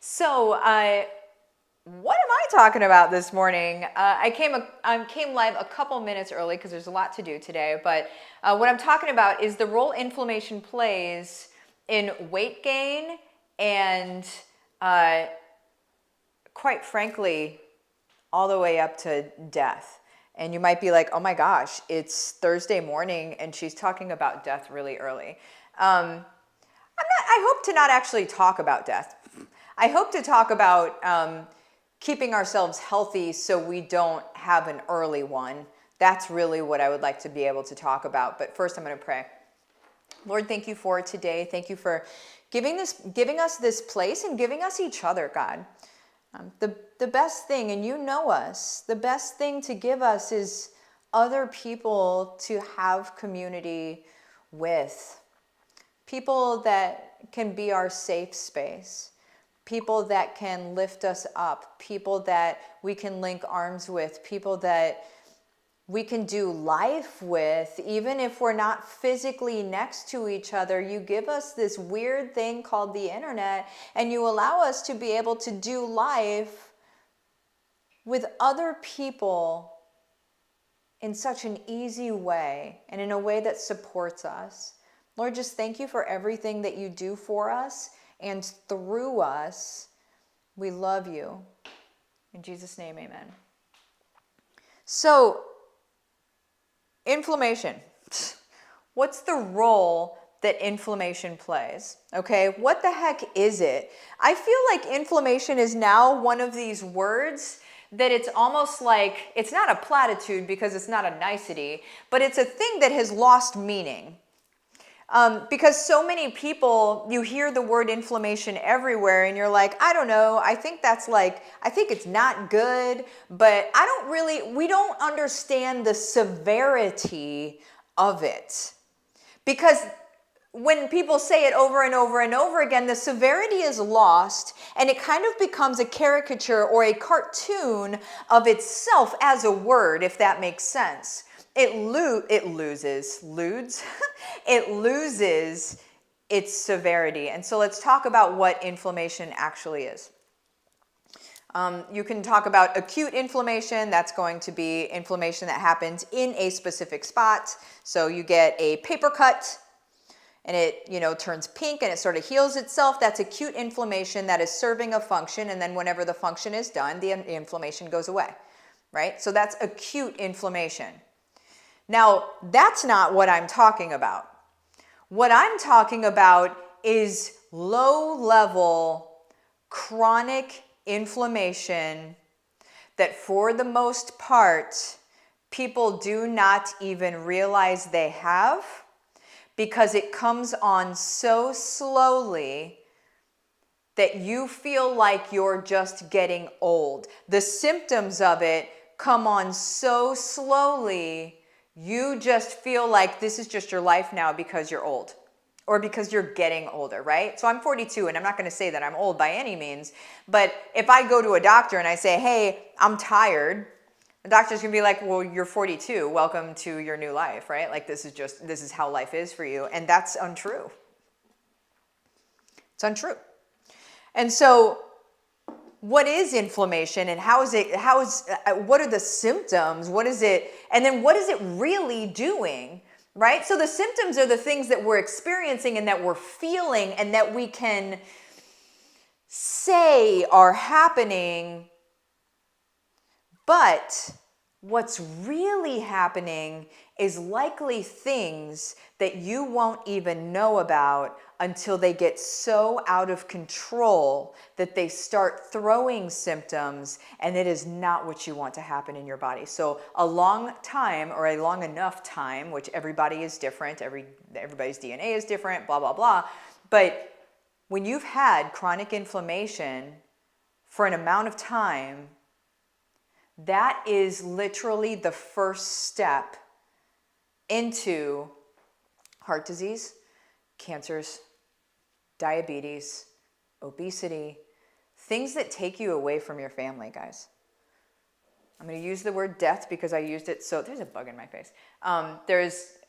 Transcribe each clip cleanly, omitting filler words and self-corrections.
So, what am I talking about this morning? I came live a couple minutes early because there's a lot to do today. But what I'm talking about is the role inflammation plays in weight gain and, quite frankly, all the way up to death. And you might be like, oh my gosh, it's Thursday morning and she's talking about death really early. I hope to not actually talk about death. I hope to talk about keeping ourselves healthy so we don't have an early one. That's really what I would like to be able to talk about. But first I'm going to pray. Lord, thank you for today. Thank you for giving us this place and giving us each other, God. The best thing, and you know us, the best thing to give us is other people to have community with. People that can be our safe space. People that can lift us up. People that we can link arms with. People that we can do life with, even if we're not physically next to each other. You give us this weird thing called the internet, and you allow us to be able to do life with other people in such an easy way and in a way that supports us. Lord, just thank you for everything that you do for us and through us. We love you. In Jesus' name, amen. So, inflammation. What's the role that inflammation plays? Okay, what the heck is it? I feel like inflammation is now one of these words that it's almost like, it's not a platitude because it's not a nicety, but it's a thing that has lost meaning. Because so many people, you hear the word inflammation everywhere and you're like, I don't know, I think it's not good, but we don't understand the severity of it. Because when people say it over and over and over again, the severity is lost and it kind of becomes a caricature or a cartoon of itself as a word, if that makes sense. It loses its severity. And so let's talk about what inflammation actually is. You can talk about acute inflammation. That's going to be inflammation that happens in a specific spot. So you get a paper cut and it, turns pink and it sort of heals itself. That's acute inflammation that is serving a function. And then whenever the function is done, the inflammation goes away, right? So that's acute inflammation. Now, that's not what I'm talking about. What I'm talking about is low-level chronic inflammation that for the most part, people do not even realize they have because it comes on so slowly that you feel like you're just getting old. The symptoms of it come on so slowly you just feel like this is just your life now because you're old or because you're getting older, right? So I'm 42 and I'm not going to say that I'm old by any means, but if I go to a doctor and I say, hey, I'm tired, the doctor's going to be like, well, you're 42. Welcome to your new life, right? Like this is how life is for you. And that's untrue. It's untrue. And so what is inflammation and what are the symptoms? What is it? And then what is it really doing, right? So the symptoms are the things that we're experiencing and that we're feeling and that we can say are happening. But what's really happening is likely things that you won't even know about until they get so out of control that they start throwing symptoms, and it is not what you want to happen in your body. So a long time or a long enough time, which everybody is different, everybody's DNA is different, blah, blah, blah. But when you've had chronic inflammation for an amount of time, that is literally the first step into heart disease, cancers, diabetes, obesity, things that take you away from your family, guys. I'm going to use the word death because I used it. So there's a bug in my face.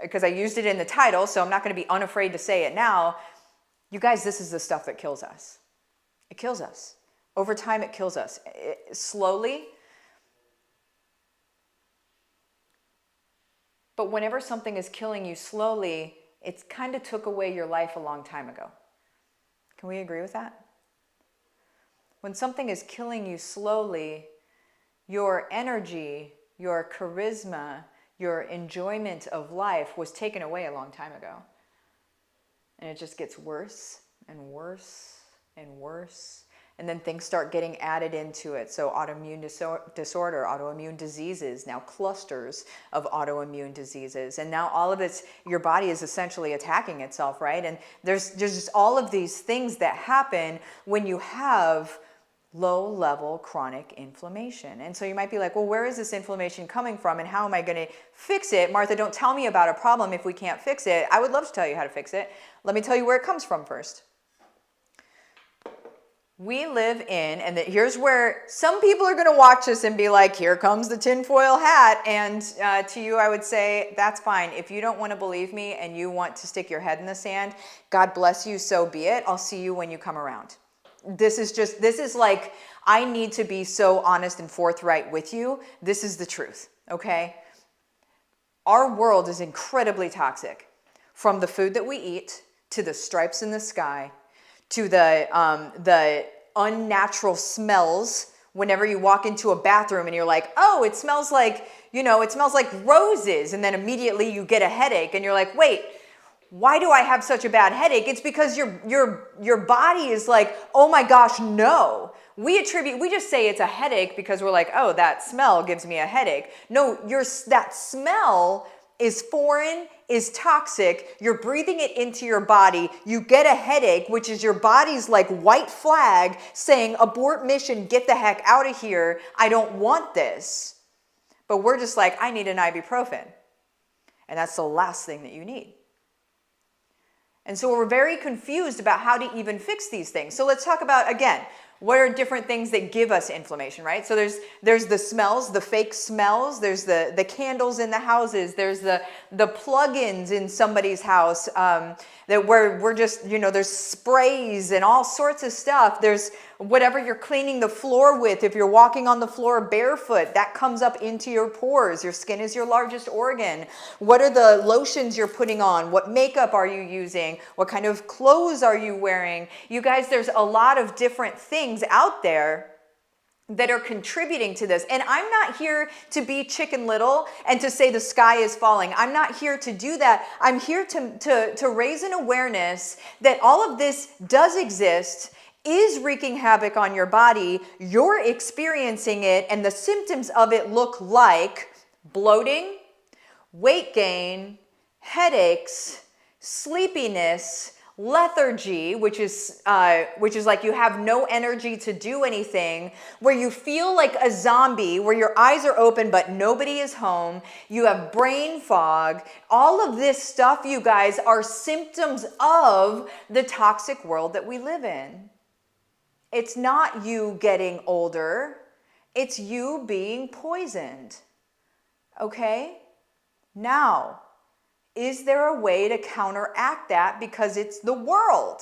Because I used it in the title, so I'm not going to be unafraid to say it now. You guys, this is the stuff that kills us. It kills us. Over time, it kills us. Slowly. But whenever something is killing you slowly, it kind of took away your life a long time ago. Can we agree with that? When something is killing you slowly, your energy, your charisma, your enjoyment of life was taken away a long time ago. And it just gets worse and worse and worse. And then things start getting added into it. So autoimmune disorder, autoimmune diseases, now clusters of autoimmune diseases. And now all of it's, your body is essentially attacking itself, right? And there's just all of these things that happen when you have low-level chronic inflammation. And so you might be like, well, where is this inflammation coming from and how am I going to fix it? Martha, don't tell me about a problem if we can't fix it. I would love to tell you how to fix it. Let me tell you where it comes from first. We live in, and here's where some people are going to watch this and be like, here comes the tinfoil hat. And to you, I would say, that's fine. If you don't want to believe me and you want to stick your head in the sand, God bless you, so be it. I'll see you when you come around. This is like, I need to be so honest and forthright with you. This is the truth, okay? Our world is incredibly toxic. From the food that we eat, to the stripes in the sky, to the unnatural smells whenever you walk into a bathroom and you're like, oh, it smells like, it smells like roses. And then immediately you get a headache and you're like, wait, why do I have such a bad headache? It's because your body is like, oh my gosh, no. We just say it's a headache because we're like, oh, that smell gives me a headache. No, that smell is foreign, is toxic. You're breathing it into your body. You get a headache, which is your body's like white flag saying, abort mission, get the heck out of here. I don't want this. But we're just like, I need an ibuprofen. And that's the last thing that you need. And so we're very confused about how to even fix these things. So let's talk about, again, what are different things that give us inflammation, right? So there's the smells, the fake smells. There's the candles in the houses. There's the plug-ins in somebody's house that we're just, there's sprays and all sorts of stuff. There's whatever you're cleaning the floor with. If you're walking on the floor barefoot, that comes up into your pores. Your skin is your largest organ. What are the lotions you're putting on? What makeup are you using? What kind of clothes are you wearing? You guys, there's a lot of different things out there that are contributing to this. And I'm not here to be Chicken Little and to say the sky is falling. I'm not here to do that. I'm here to raise an awareness that all of this does exist, is wreaking havoc on your body. You're experiencing it, and the symptoms of it look like bloating, weight gain, headaches, sleepiness, lethargy, which is like you have no energy to do anything, where you feel like a zombie, where your eyes are open but nobody is home, you have brain fog. All of this stuff, you guys, are symptoms of the toxic world that we live in. It's not you getting older, it's you being poisoned. Okay? Now, is there a way to counteract that? Because it's the world,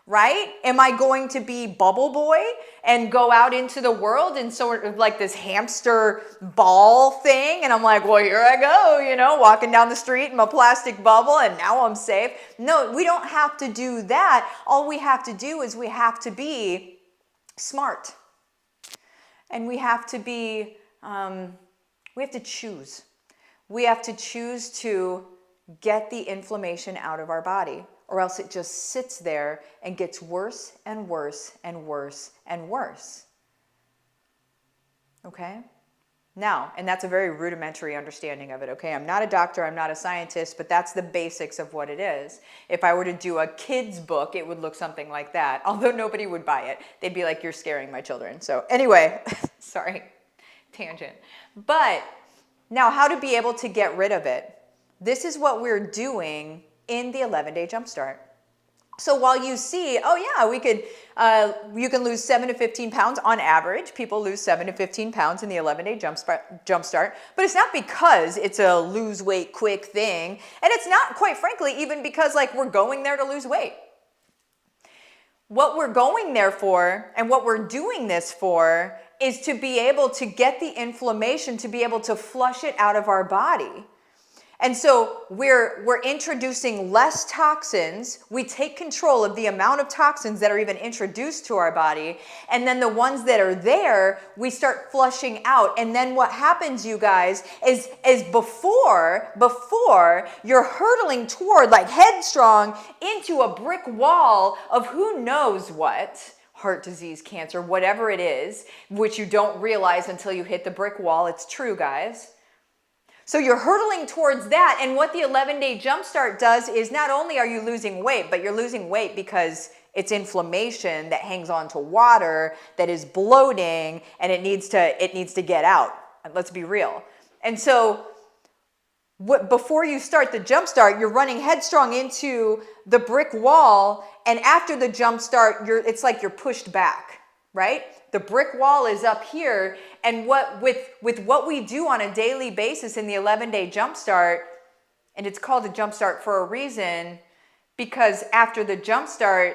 right? Am I going to be Bubble Boy and go out into the world and sort of like this hamster ball thing? And I'm like, well, here I go, walking down the street in my plastic bubble and now I'm safe. No, we don't have to do that. All we have to do is we have to be smart. And we have to be, we have to choose. We have to choose to get the inflammation out of our body, or else it just sits there and gets worse and worse and worse and worse. Okay? Now, and that's a very rudimentary understanding of it, okay? I'm not a doctor, I'm not a scientist, but that's the basics of what it is. If I were to do a kid's book, it would look something like that, although nobody would buy it. They'd be like, you're scaring my children. So anyway, sorry, tangent. But now, how to be able to get rid of it. This is what we're doing in the 11-day Jumpstart. So while you see, oh yeah, you can lose 7 to 15 pounds on average. People lose 7 to 15 pounds in the 11-day Jumpstart, but it's not because it's a lose weight quick thing. And it's not, quite frankly, even because like we're going there to lose weight. what we're going there for and what we're doing this for is to be able to get the inflammation, to be able to flush it out of our body. And so we're introducing less toxins. We take control of the amount of toxins that are even introduced to our body. And then the ones that are there, we start flushing out. And then what happens, you guys, is before you're hurtling toward, like headstrong, into a brick wall of who knows what, heart disease, cancer, whatever it is, which you don't realize until you hit the brick wall. It's true, guys. So you're hurtling towards that, and what the 11-day Jumpstart does is not only are you losing weight, but you're losing weight because it's inflammation that hangs on to water, that is bloating, and it needs to get out. Let's be real. And so before you start the Jumpstart, you're running headstrong into the brick wall, and after the Jumpstart, it's like you're pushed back, right? The brick wall is up here, and with what we do on a daily basis in the 11-day Jumpstart, and it's called a Jumpstart for a reason, because after the Jumpstart,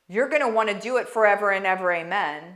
you're going to want to do it forever and ever, amen.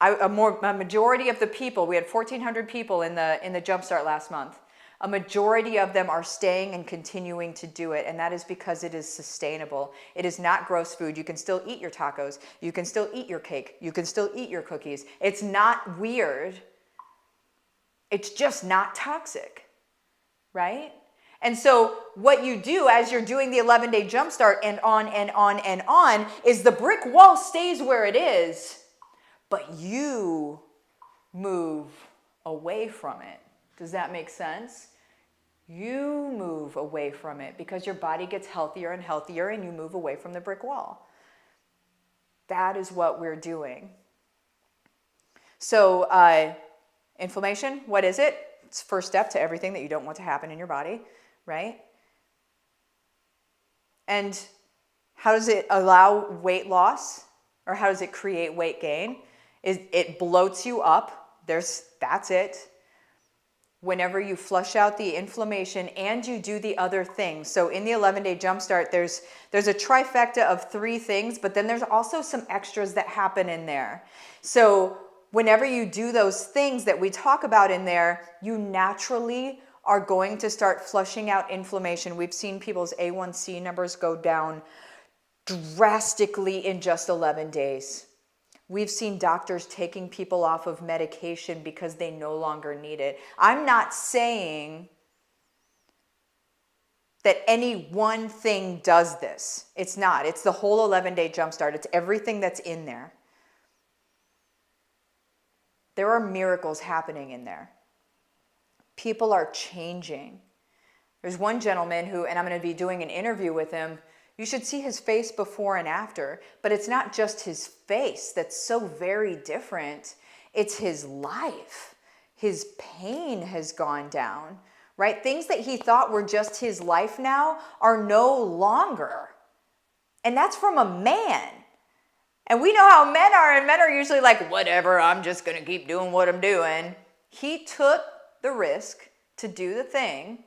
A majority of the people, we had 1,400 people in the Jumpstart last month. A majority of them are staying and continuing to do it, and that is because it is sustainable. It is not gross food. You can still eat your tacos. You can still eat your cake. You can still eat your cookies. It's not weird. It's just not toxic, right? And so what you do as you're doing the 11-day Jumpstart and on and on and on is the brick wall stays where it is, but you move away from it. Does that make sense? You move away from it because your body gets healthier and healthier and you move away from the brick wall. That is what we're doing. So inflammation, what is it? It's the first step to everything that you don't want to happen in your body, right? And how does it allow weight loss, or how does it create weight gain? It bloats you up. That's it. Whenever you flush out the inflammation and you do the other things. So in the 11-day Jumpstart, there's a trifecta of 3 things, but then there's also some extras that happen in there. So whenever you do those things that we talk about in there, you naturally are going to start flushing out inflammation. We've seen people's A1C numbers go down drastically in just 11 days. We've seen doctors taking people off of medication because they no longer need it. I'm not saying that any one thing does this. It's not. It's the whole 11-day Jumpstart. It's everything that's in there. There are miracles happening in there. People are changing. There's one gentleman who, and I'm going to be doing an interview with him, you should see his face before and after, but it's not just his face that's so very different. It's his life. His pain has gone down, right? Things that he thought were just his life now are no longer. And that's from a man. And we know how men are, and men are usually like, whatever, I'm just going to keep doing what I'm doing. He took the risk to do the thing.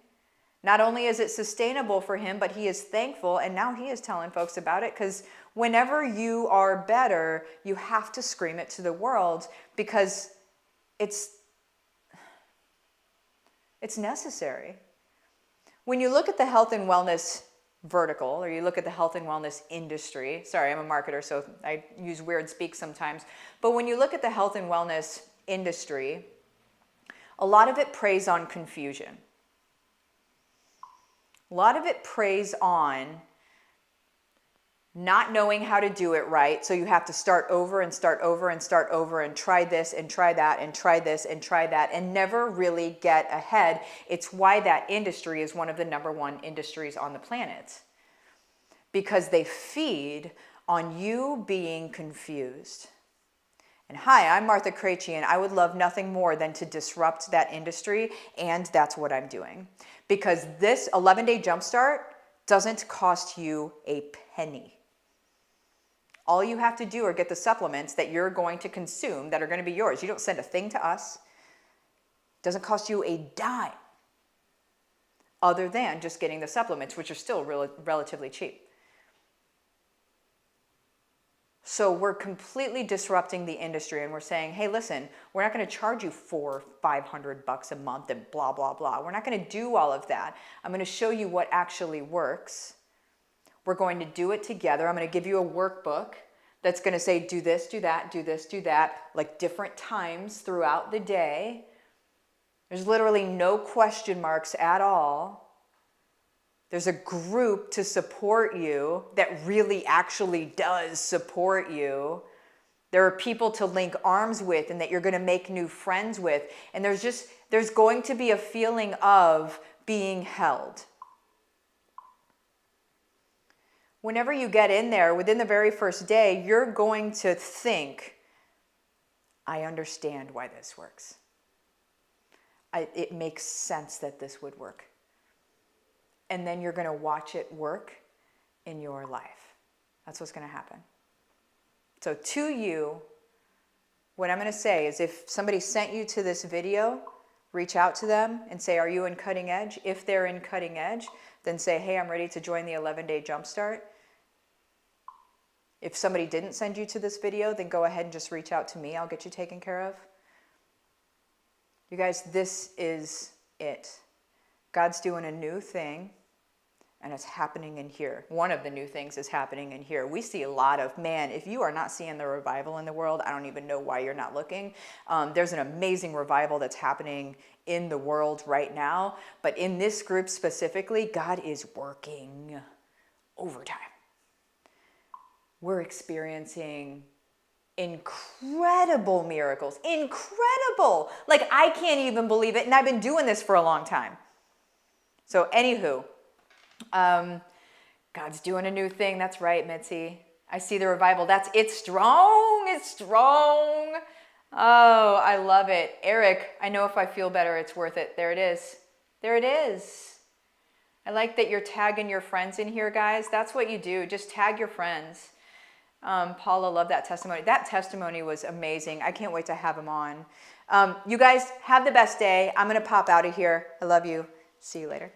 Not only is it sustainable for him, but he is thankful, and now he is telling folks about it, because whenever you are better, you have to scream it to the world, because it's necessary. When you look at the health and wellness vertical, or you look at the health and wellness industry, sorry, I'm a marketer, so I use weird speak sometimes, but when you look at the health and wellness industry, a lot of it preys on confusion. A lot of it preys on not knowing how to do it right. So you have to start over and start over and start over and try this and try that and try this and try that and never really get ahead. It's why that industry is one of the #1 industries on the planet. Because they feed on you being confused. And hi, I'm Martha Krejci, and I would love nothing more than to disrupt that industry, and that's what I'm doing. Because this 11-day Jumpstart doesn't cost you a penny. All you have to do are get the supplements that you're going to consume that are going to be yours. You don't send a thing to us. It doesn't cost you a dime, other than just getting the supplements, which are still relatively cheap. So we're completely disrupting the industry, and we're saying, hey, listen, we're not going to charge you $400-500 a month and blah, blah, blah. We're not going to do all of that. I'm going to show you what actually works. We're going to do it together. I'm going to give you a workbook that's going to say, do this, do that, do this, do that, like different times throughout the day. There's literally no question marks at all. There's a group to support you that really actually does support you. There are people to link arms with and that you're going to make new friends with. And there's going to be a feeling of being held. Whenever you get in there, within the very first day, you're going to think, I understand why this works. It makes sense that this would work. And then you're going to watch it work in your life. That's what's going to happen. So to you, what I'm going to say is if somebody sent you to this video, reach out to them and say, are you in Cutting Edge? If they're in Cutting Edge, then say, hey, I'm ready to join the 11-day Jumpstart. If somebody didn't send you to this video, then go ahead and just reach out to me. I'll get you taken care of. You guys, this is it. God's doing a new thing. And it's happening in here. One of the new things is happening in here. We see a lot of, man, if you are not seeing the revival in the world, I don't even know why you're not looking. There's an amazing revival that's happening in the world right now. But in this group specifically, God is working overtime. We're experiencing incredible miracles. Incredible. Like, I can't even believe it. And I've been doing this for a long time. So anywho, God's doing a new thing. That's right, Mitzi. I see the revival. It's strong. It's strong. Oh, I love it. Eric, I know if I feel better, it's worth it. There it is. There it is. I like that you're tagging your friends in here, guys. That's what you do. Just tag your friends. Paula, love that testimony. That testimony was amazing. I can't wait to have him on. You guys have the best day. I'm going to pop out of here. I love you. See you later.